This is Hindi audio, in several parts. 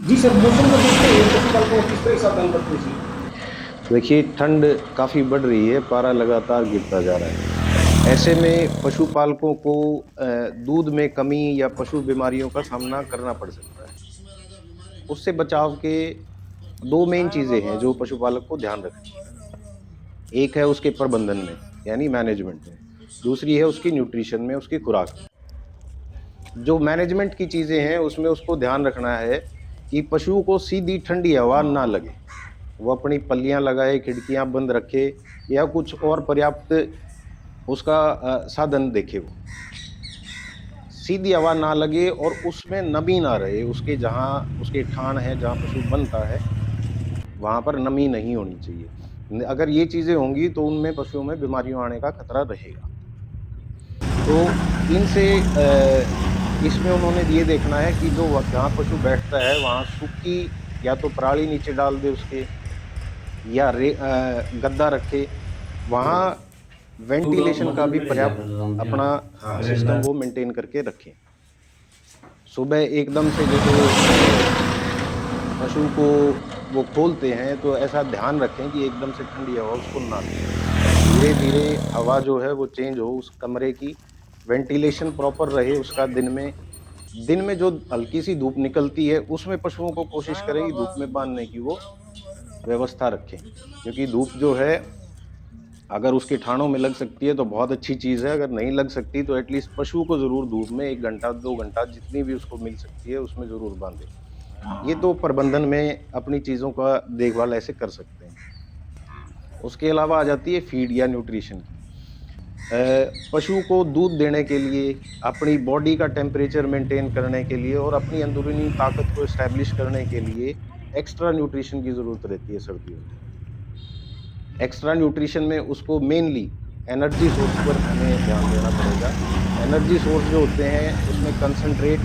जी सर, मौसम को देखते हुए पशुपालकों को किस तरह सावधान रखनी चाहिए? देखिए, ठंड काफ़ी बढ़ रही है, पारा लगातार गिरता जा रहा है। ऐसे में पशुपालकों को दूध में कमी या पशु बीमारियों का सामना करना पड़ सकता है। उससे बचाव के 2 मेन चीज़ें हैं जो पशुपालक को ध्यान रखनी है। एक है उसके प्रबंधन में, यानी मैनेजमेंट में, दूसरी है उसकी न्यूट्रिशन में, उसकी खुराक में। जो मैनेजमेंट की चीज़ें हैं, उसमें उसको ध्यान रखना है कि पशुओं को सीधी ठंडी हवा ना लगे। वो अपनी पल्लियाँ लगाए, खिड़कियाँ बंद रखे या कुछ और पर्याप्त उसका साधन देखे वो। सीधी हवा ना लगे और उसमें नमी ना रहे, उसके जहाँ उसके थान है, जहाँ पशु बंधता है, वहाँ पर नमी नहीं होनी चाहिए। न अगर ये चीज़ें होंगी तो उनमें पशुओं में बीमारियों आने का खतरा रहेगा। तो इनसे इसमें उन्होंने ये देखना है कि जो जहाँ पशु बैठता है, वहाँ सूखी या तो पराली नीचे डाल दे उसके या गद्दा रखे। वहाँ वेंटिलेशन का भी पर्याप्त अपना सिस्टम वो मेंटेन करके रखें। सुबह एकदम से जैसे पशु को वो खोलते हैं, तो ऐसा ध्यान रखें कि एकदम से ठंडी हवा उसको ना लगे। धीरे-धीरे हवा जो है वो चेंज हो उस कमरे की, वेंटिलेशन प्रॉपर रहे उसका दिन में। दिन में जो हल्की-सी धूप निकलती है, उसमें पशुओं को कोशिश करें कि धूप में बाँधने की वो व्यवस्था रखें। क्योंकि धूप जो है, अगर उसके थानों में लग सकती है तो बहुत अच्छी चीज़ है, अगर नहीं लग सकती तो एट लीस्ट पशु को ज़रूर धूप में 1 घंटा, 2 घंटा जितनी भी उसको मिल सकती है, उसमें ज़रूर बाँधें। ये तो प्रबंधन में अपनी चीज़ों का देखभाल ऐसे कर सकते हैं। उसके अलावा आ जाती है फीड या न्यूट्रिशन की। पशु को दूध देने के लिए, अपनी बॉडी का टेम्परेचर मेंटेन करने के लिए और अपनी अंदरूनी ताकत को एस्टैब्लिश करने के लिए एक्स्ट्रा न्यूट्रिशन की ज़रूरत रहती है सर्दियों में। एक्स्ट्रा न्यूट्रिशन में उसको मेनली एनर्जी सोर्स पर हमें ध्यान देना पड़ेगा। एनर्जी सोर्स जो होते हैं, उसमें कंसंट्रेट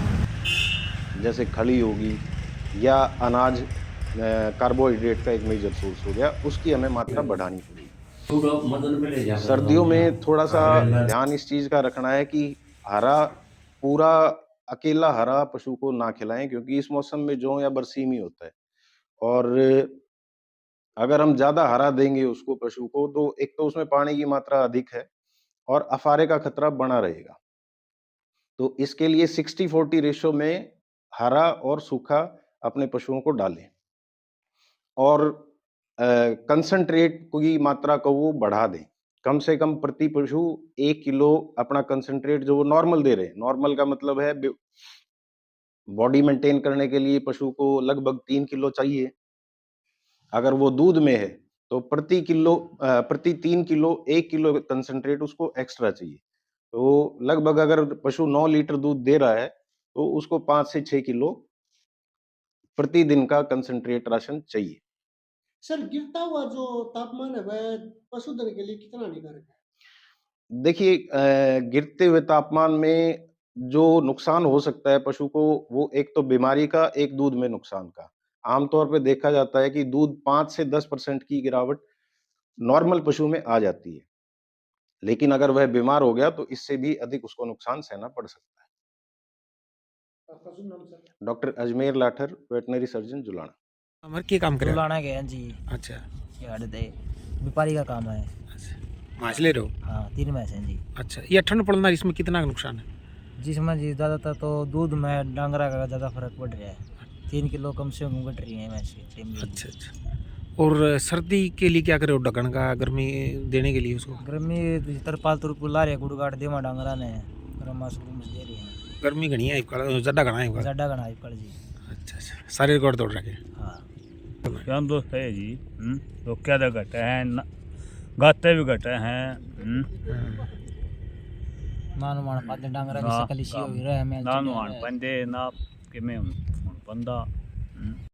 जैसे खली होगी या अनाज कार्बोहाइड्रेट का एक मेजर सोर्स हो गया, उसकी हमें मात्रा बढ़ानी पड़ेगी। सर्दियों में थोड़ा-सा ध्यान इस चीज़ का रखना है कि हरा पूरा अकेला हरा पशु को ना खिलाएँ क्योंकि इस मौसम में जौ या बरसीम ही होता है और अगर हम ज़्यादा हरा देंगे उसको पशु को तो एक तो उसमें पानी की मात्रा अधिक है और अफारे का खतरा बना रहेगा। तो इसके लिए 60-40 रेशियो में हरा और सूखा अपने पशुओं को डालें और कंसंट्रेट की मात्रा को वो बढ़ा दें। कम से कम प्रति पशु 1 किलो अपना कंसंट्रेट जो वो नॉर्मल दे रहे हैं, नॉर्मल का मतलब है बॉडी मेंटेन करने के लिए पशु को लगभग 3 किलो चाहिए। अगर वो दूध में है, तो प्रति 3 किलो 1 किलो कंसंट्रेट उसको एक्स्ट्रा चाहिए। तो लगभग अगर पशु 9 लीटर दूध दे रहा है, तो उसको 5 से 6 किलो प्रतिदिन का कंसंट्रेट राशन चाहिए। सर, गिरता हुआ जो तापमान है वह पशुधन के लिए कितना हानिकारक है? देखिए गिरते हुए तापमान में जो नुकसान हो सकता है पशु को, वो एक तो बीमारी का, एक दूध में नुकसान का। आम तौर पे देखा जाता है कि दूध 5 से 10% की गिरावट नॉर्मल पशु में आ जाती है। लेकिन अगर वह बीमार हो गया तो इससे भी अधिक उसको नुकसान सहना पड़ सकता है। आपका शुभ नाम sir? Doctor Ajmer Lathar, veterinary surgeon Julana. अमर की काम करे। जुलाना गए हैं जी। अच्छा। ये हट दे व्यापारी का काम है। अच्छा, माछ ले रहे हो। हाँ 3 मैच हैं जी। अच्छा, ये ठंड पड़ना इसमें कितना नुकसान है? जिसमें जी ज़्यादातर तो दूध में डांगरा का ज़्यादा फर्क पड़ रहा है। 3 किलो कम से कम घट रही है मैच की टीम की। अच्छा अच्छा। और सर्दी के लिए क्या करे हो? ढक्कन का गर्मी देने के लिए उसको गर्मी तरपाल तुरपुल ला रहे गुड़गाड़ देवा डांगरा ने गरम मास दे रही है। गर्मी घनी है ज़्यादा घना है ज़्यादा घना है जी। अच्छा अच्छा, सारे रिकॉर्ड तोड़ रखे। हाँ क्या दोस्त है जी। तो क्या घटे हैं गाते भी घटे हैं। नानु मान पाते डांगरा की सकल इसी हो रहा है मैं ನಾನು ಅನ್ಪಂದೆ ನಾ ಕೆಮ್ಮೆ ಒಂದು ಬಂದ